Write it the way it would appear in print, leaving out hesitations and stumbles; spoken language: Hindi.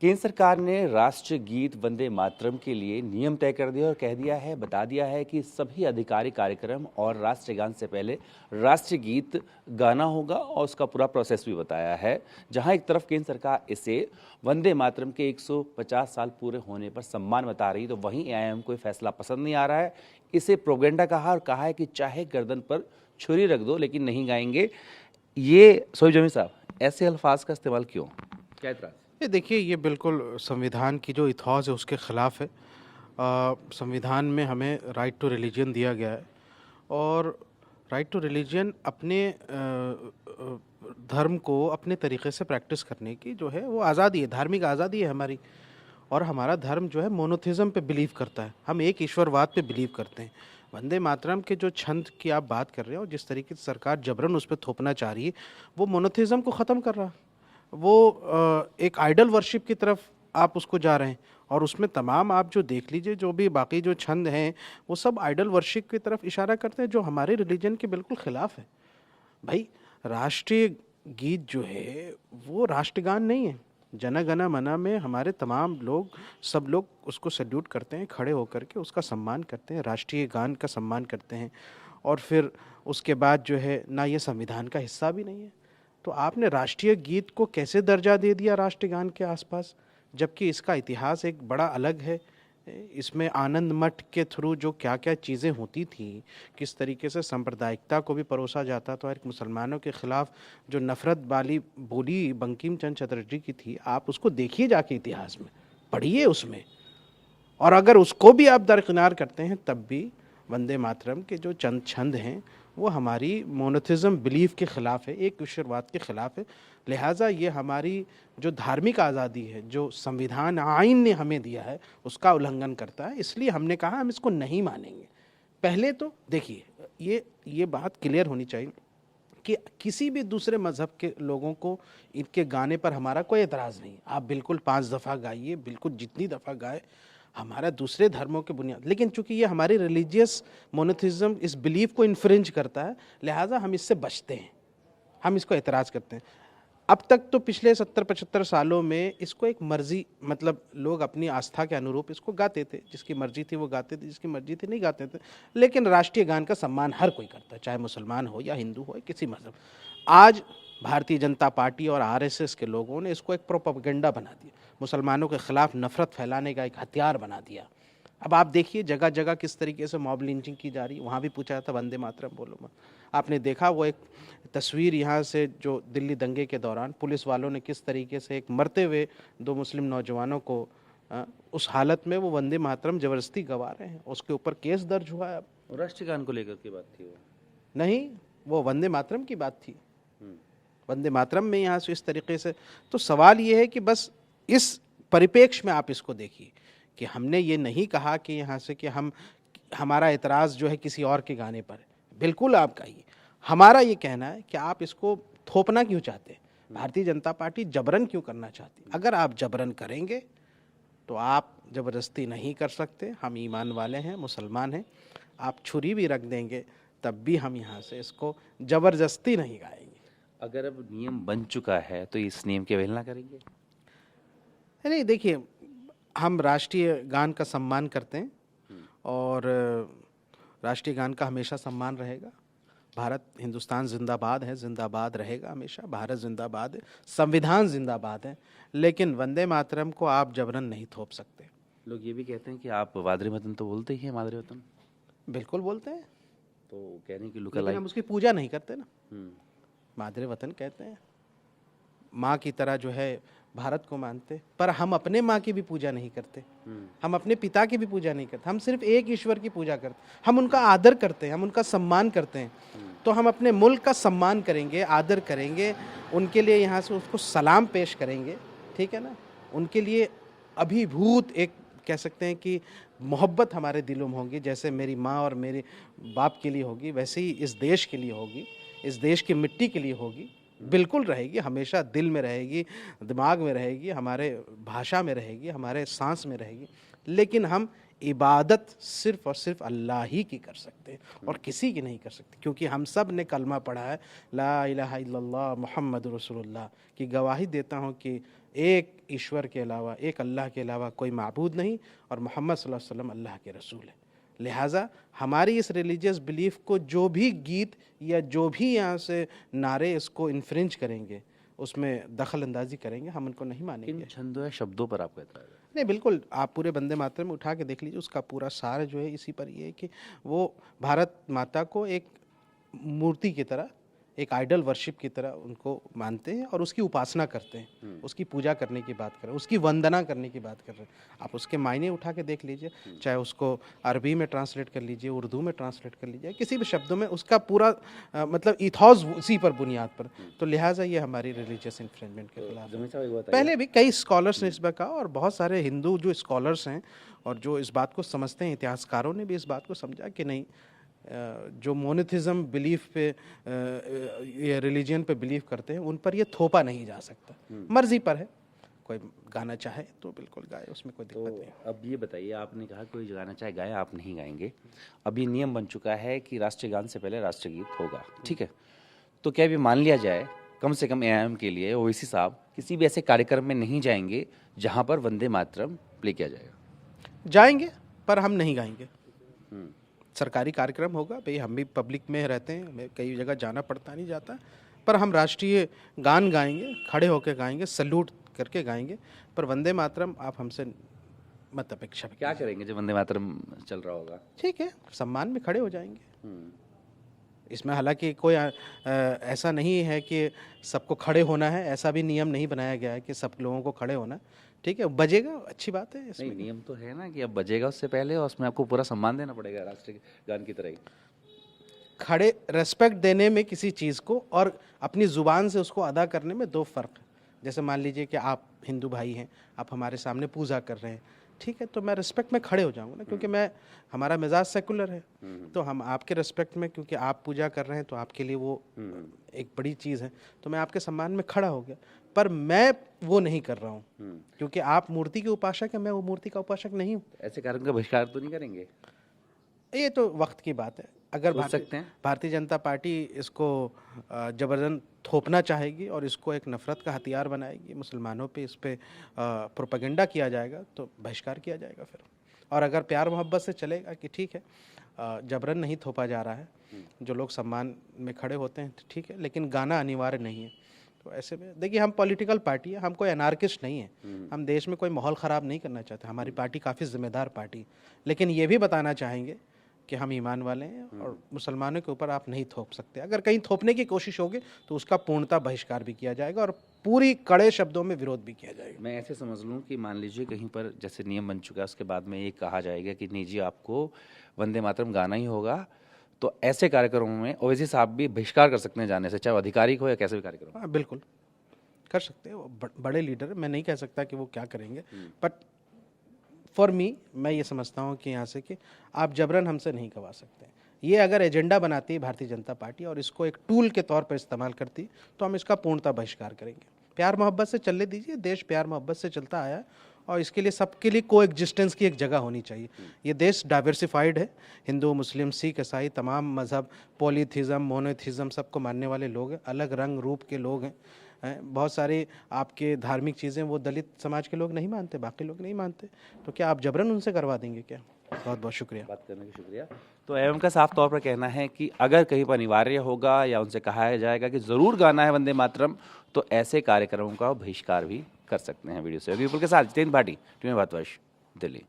केंद्र सरकार ने राष्ट्रीय गीत वंदे मातरम के लिए नियम तय कर दिया और बता दिया है कि सभी आधिकारिक कार्यक्रम और राष्ट्रीय गान से पहले राष्ट्रीय गीत गाना होगा और उसका पूरा प्रोसेस भी बताया है। जहां एक तरफ केंद्र सरकार इसे वंदे मातरम के 150 साल पूरे होने पर सम्मान बता रही, तो वहीं एआईएम को फैसला पसंद नहीं आ रहा है। इसे प्रोपेगेंडा कहा और कहा है कि चाहे गर्दन पर छुरी रख दो लेकिन नहीं गाएंगे। ये सोइब जमी साहब, ऐसे अल्फाज का इस्तेमाल क्यों, क्या इतराज? ये देखिए, ये बिल्कुल संविधान की जो इथॉस है उसके ख़िलाफ़ है। संविधान में हमें राइट टू रिलीजन दिया गया है और राइट टू रिलीजन अपने धर्म को अपने तरीक़े से प्रैक्टिस करने की जो है वो आज़ादी है, धार्मिक आज़ादी है हमारी। और हमारा धर्म जो है मोनोथिज़म पे बिलीव करता है, हम एक ईश्वरवाद पे बिलीव करते हैं। वंदे मातरम के जो छंद की आप बात कर रहे हो, जिस तरीके से सरकार जबरन उस पर थोपना चाह रही है, वो मोनोथिज़म को ख़त्म कर रहा है। वो एक आइडल वर्शिप की तरफ आप उसको जा रहे हैं और उसमें तमाम आप जो देख लीजिए, जो भी बाकी जो छंद हैं वो सब आइडल वर्शिप की तरफ इशारा करते हैं, जो हमारे रिलीजन के बिल्कुल ख़िलाफ़ है। भाई, राष्ट्रीय गीत जो है वो राष्ट्रगान नहीं है। जन गण मन में हमारे तमाम लोग, सब लोग उसको सैल्यूट करते हैं, खड़े होकर के उसका सम्मान करते हैं, राष्ट्रीय गान का सम्मान करते हैं। और फिर उसके बाद जो है ना, ये संविधान का हिस्सा भी नहीं है। तो आपने राष्ट्रीय गीत को कैसे दर्जा दे दिया राष्ट्रगान के आसपास, जबकि इसका इतिहास एक बड़ा अलग है। इसमें आनंद मठ के थ्रू जो क्या क्या चीज़ें होती थी, किस तरीके से सांप्रदायिकता को भी परोसा जाता था, और मुसलमानों के ख़िलाफ़ जो नफ़रत वाली बोली बंकिम चंद्र चटर्जी की थी, आप उसको देखिए जाके, इतिहास में पढ़िए उसमें। और अगर उसको भी आप दरकिनार करते हैं, तब भी वंदे मातरम के जो चंद छंद हैं वो हमारी मोनोथिज़म बिलीफ के ख़िलाफ़ है, एक ईश्वरवाद के ख़िलाफ़ है। लिहाजा ये हमारी जो धार्मिक आज़ादी है, जो संविधान आइन ने हमें दिया है, उसका उल्लंघन करता है। इसलिए हमने कहा हम इसको नहीं मानेंगे। पहले तो देखिए, ये बात क्लियर होनी चाहिए कि किसी भी दूसरे मज़हब के लोगों को इनके गाने पर हमारा कोई एतराज़ नहीं। आप बिल्कुल 5 दफ़ा गाइए, बिल्कुल जितनी दफ़ा गाए, हमारा दूसरे धर्मों के बुनियाद। लेकिन चूंकि ये हमारी रिलीजियस मोनोथिज़म इस बिलीफ को इन्फ्रिंज करता है, लिहाजा हम इससे बचते हैं, हम इसको एतराज़ करते हैं। अब तक तो पिछले 70-75 सालों में इसको एक मर्जी, मतलब लोग अपनी आस्था के अनुरूप इसको गाते थे, जिसकी मर्जी थी वो गाते थे, जिसकी मर्जी थी नहीं गाते थे। लेकिन राष्ट्रीय गान का सम्मान हर कोई करता है, चाहे मुसलमान हो या हिंदू हो या किसी मज़हब। आज भारतीय जनता पार्टी और आरएसएस के लोगों ने इसको एक प्रोपेगेंडा बना दिया, मुसलमानों के ख़िलाफ़ नफ़रत फैलाने का एक हथियार बना दिया। अब आप देखिए जगह जगह किस तरीके से मॉब लिंचिंग की जा रही है। वहाँ भी पूछा था वंदे मातरम बोलो मत। आपने देखा वो एक तस्वीर यहाँ से, जो दिल्ली दंगे के दौरान पुलिस वालों ने किस तरीके से एक मरते हुए 2 मुस्लिम नौजवानों को उस हालत में वो वंदे मातरम ज़बरदस्ती गवा रहे हैं, उसके ऊपर केस दर्ज हुआ है। अब राष्ट्रीय गान को लेकर की बात थी वो नहीं, वो वंदे मातरम की बात थी। वंदे मातरम में यहाँ से इस तरीके से, तो सवाल ये है कि बस इस परिप्रेक्ष्य में आप इसको देखिए कि हमने ये नहीं कहा कि यहाँ से कि हमारा एतराज़ जो है किसी और के गाने पर है। बिल्कुल आप गाइए, हमारा ये कहना है कि आप इसको थोपना क्यों चाहते हैं, भारतीय जनता पार्टी जबरन क्यों करना चाहती है। अगर आप जबरन करेंगे तो आप ज़बरदस्ती नहीं कर सकते। हम ईमान वाले हैं, मुसलमान हैं। आप छुरी भी रख देंगे तब भी हम यहाँ से इसको ज़बरदस्ती नहीं गाएंगे। अगर अब नियम बन चुका है तो इस नियम की अवहेलना करेंगे? नहीं, देखिए, हम राष्ट्रीय गान का सम्मान करते हैं और राष्ट्रीय गान का हमेशा सम्मान रहेगा। भारत, हिंदुस्तान जिंदाबाद है, जिंदाबाद रहेगा हमेशा। भारत जिंदाबाद है, संविधान जिंदाबाद है। लेकिन वंदे मातरम को आप जबरन नहीं थोप सकते। लोग ये भी कहते हैं कि आप वादरे वतन तो बोलते ही हैं, मादरे वतन बिल्कुल बोलते हैं, तो कहने की लुका लेकिन हम उसकी पूजा नहीं करते ना। मादरे वतन कहते हैं, माँ की तरह जो है भारत को मानते, पर हम अपने माँ की भी पूजा नहीं करते, हम अपने पिता की भी पूजा नहीं करते। हम सिर्फ एक ईश्वर की पूजा करते, हम उनका आदर करते हैं, हम उनका सम्मान करते हैं। तो हम अपने मुल्क का सम्मान करेंगे, आदर करेंगे, उनके लिए यहाँ से उसको सलाम पेश करेंगे, ठीक है ना। उनके लिए अभिभूत एक कह सकते हैं कि मोहब्बत हमारे दिलों में होगी, जैसे मेरी माँ और मेरे बाप के लिए होगी, वैसे ही इस देश के लिए होगी, इस देश की मिट्टी के लिए होगी। बिल्कुल रहेगी, हमेशा दिल में रहेगी, दिमाग में रहेगी, हमारे भाषा में रहेगी, हमारे सांस में रहेगी। लेकिन हम इबादत सिर्फ़ और सिर्फ अल्लाह ही की कर सकते हैं और किसी की नहीं कर सकते, क्योंकि हम सब ने कलमा पढ़ा है, ला इलाहा इल्लल्लाह मुहम्मद रसूलुल्लाह की। गवाही देता हूँ कि एक ईश्वर के अलावा, एक अल्लाह के अलावा कोई माबूद नहीं और मोहम्मद सल्लल्लाहु अलैहि वसल्लम अल्लाह के रसूल है। लिहाजा हमारी इस रिलीजियस बिलीफ को जो भी गीत या जो भी यहाँ से नारे इसको इन्फ्रिंज करेंगे, उसमें दखल अंदाजी करेंगे, हम उनको नहीं मानेंगे। इन छंदों या शब्दों पर आपका एतराज है? नहीं, बिल्कुल, आप पूरे वंदे मातरम में उठा के देख लीजिए, उसका पूरा सार जो है इसी पर ये है कि वो भारत माता को एक मूर्ति की तरह, एक आइडल वर्शिप की तरह उनको मानते हैं और उसकी उपासना करते हैं, उसकी पूजा करने की बात कर रहे हैं, उसकी वंदना करने की बात कर रहे हैं। आप उसके मायने उठा के देख लीजिए, चाहे उसको अरबी में ट्रांसलेट कर लीजिए, उर्दू में ट्रांसलेट कर लीजिए, किसी भी शब्दों में उसका पूरा मतलब इथॉस उसी पर बुनियाद पर। तो लिहाजा ये हमारी रिलीजियस इन्फ्रिंजमेंट के खिलाफ है। जमीन साहब एक बात पहले भी कई स्कॉलर्स ने इस पर कहा और बहुत सारे हिंदू जो स्कॉलर्स हैं और जो इस बात को समझते हैं, इतिहासकारों ने भी इस बात को समझा कि नहीं, जो मोनोथिज्म बिलीफ पे ये रिलीजन पे बिलीव करते हैं, उन पर ये थोपा नहीं जा सकता। मर्जी पर है, कोई गाना चाहे तो बिल्कुल गाए, उसमें कोई दिक्कत नहीं। अब ये बताइए, आपने कहा कोई गाना चाहे गाए, आप नहीं गाएंगे। अब ये नियम बन चुका है कि राष्ट्रीय गान से पहले राष्ट्रीय गीत होगा, ठीक है? तो क्या भी मान लिया जाए, कम से कम एआईएम के लिए ओवैसी साहब किसी भी ऐसे कार्यक्रम में नहीं जाएंगे जहां पर वंदे मातरम प्ले किया जाएगा? जाएंगे, पर हम नहीं गाएंगे। सरकारी कार्यक्रम होगा, भाई हम भी पब्लिक में रहते हैं, हमें कई जगह जाना पड़ता नहीं जाता, पर हम राष्ट्रीय गान गाएंगे, खड़े होकर गाएंगे, सल्यूट करके गाएंगे, पर वंदे मातरम आप हमसे मत अपेक्षा। क्या करेंगे जब वंदे मातरम चल रहा होगा? ठीक है, सम्मान में खड़े हो जाएंगे। इसमें हालांकि कोई ऐसा नहीं है कि सबको खड़े होना है, ऐसा भी नियम नहीं बनाया गया है कि सब लोगों को खड़े होना। ठीक है, बजेगा, अच्छी बात है। नहीं, नियम तो है ना कि अब बजेगा उससे पहले और उसमें आपको पूरा सम्मान देना पड़ेगा राष्ट्रीय गान की तरह ही। खड़े रेस्पेक्ट देने में किसी चीज़ को और अपनी ज़ुबान से उसको अदा करने में दो फ़र्क है। जैसे मान लीजिए कि आप हिंदू भाई हैं, आप हमारे सामने पूजा कर रहे हैं, ठीक है, तो मैं रिस्पेक्ट में खड़े हो जाऊंगा ना, क्योंकि मैं, हमारा मिजाज सेकुलर है, तो हम आपके रिस्पेक्ट में, क्योंकि आप पूजा कर रहे हैं तो आपके लिए वो एक बड़ी चीज़ है, तो मैं आपके सम्मान में खड़ा हो गया। पर मैं वो नहीं कर रहा हूँ, क्योंकि आप मूर्ति के उपासक हैं, मैं वो मूर्ति का उपासक नहीं हूँ। ऐसे कार्यक्रम का बहिष्कार तो नहीं करेंगे? ये तो वक्त की बात है। अगर सकते हैं भारतीय जनता पार्टी इसको जबरदस्त थोपना चाहेगी और इसको एक नफरत का हथियार बनाएगी, मुसलमानों पे इस पे प्रोपेगेंडा किया जाएगा, तो बहिष्कार किया जाएगा फिर। और अगर प्यार मोहब्बत से चलेगा कि ठीक है, जबरन नहीं थोपा जा रहा है, जो लोग सम्मान में खड़े होते हैं ठीक है, लेकिन गाना अनिवार्य नहीं है, तो ऐसे में देखिए, हम पॉलिटिकल पार्टी है, हम कोई अनार्किस्ट नहीं है, हम देश में कोई माहौल ख़राब नहीं करना चाहते। हमारी पार्टी काफ़ी जिम्मेदार पार्टी, लेकिन ये भी बताना चाहेंगे कि हम ईमान वाले हैं और मुसलमानों के ऊपर आप नहीं थोप सकते। अगर कहीं थोपने की कोशिश होगी तो उसका पूर्णतः बहिष्कार भी किया जाएगा और पूरी कड़े शब्दों में विरोध भी किया जाएगा। मैं ऐसे समझ लूँ कि मान लीजिए कहीं पर जैसे नियम बन चुका है, उसके बाद में ये कहा जाएगा कि नहीं जी आपको वंदे मातरम गाना ही होगा, तो ऐसे कार्यक्रमों में ओवैसी साहब भी बहिष्कार कर सकते हैं जाने से, चाहे वो आधिकारिक हो या कैसे भी कार्यक्रम। हाँ, बिल्कुल कर सकते हैं, वो बड़े लीडर, मैं नहीं कह सकता कि वो क्या करेंगे, बट फॉर मी, मैं ये समझता हूँ कि यहाँ से कि आप जबरन हमसे नहीं गवा सकते। ये अगर एजेंडा बनाती है भारतीय जनता पार्टी और इसको एक टूल के तौर पर इस्तेमाल करती, तो हम इसका पूर्णतः बहिष्कार करेंगे। प्यार मोहब्बत से चलने दीजिए, देश प्यार मोहब्बत से चलता आया और इसके लिए सबके लिए को एग्जिस्टेंस की एक जगह होनी चाहिए। ये देश डाइवर्सिफाइड है, हिंदू मुस्लिम सिख ईसाई तमाम मज़हब, पॉलीथिज़म मोनोथिज़म सबको मानने वाले लोग हैं, अलग रंग रूप के लोग हैं। बहुत सारी आपके धार्मिक चीज़ें वो दलित समाज के लोग नहीं मानते, बाकी लोग नहीं मानते, तो क्या आप जबरन उनसे करवा देंगे क्या? बहुत बहुत शुक्रिया। बात करने का शुक्रिया। तो एवं का साफ तौर पर कहना है कि अगर कहीं पर अनिवार्य होगा या उनसे कहा जाएगा कि ज़रूर गाना है वंदे मातरम, तो ऐसे कार्यक्रमों का बहिष्कार भी कर सकते हैं। वीडियो से विपुल के साथ जितेंद्र भाटी, टीवी भारतवर्ष, दिल्ली।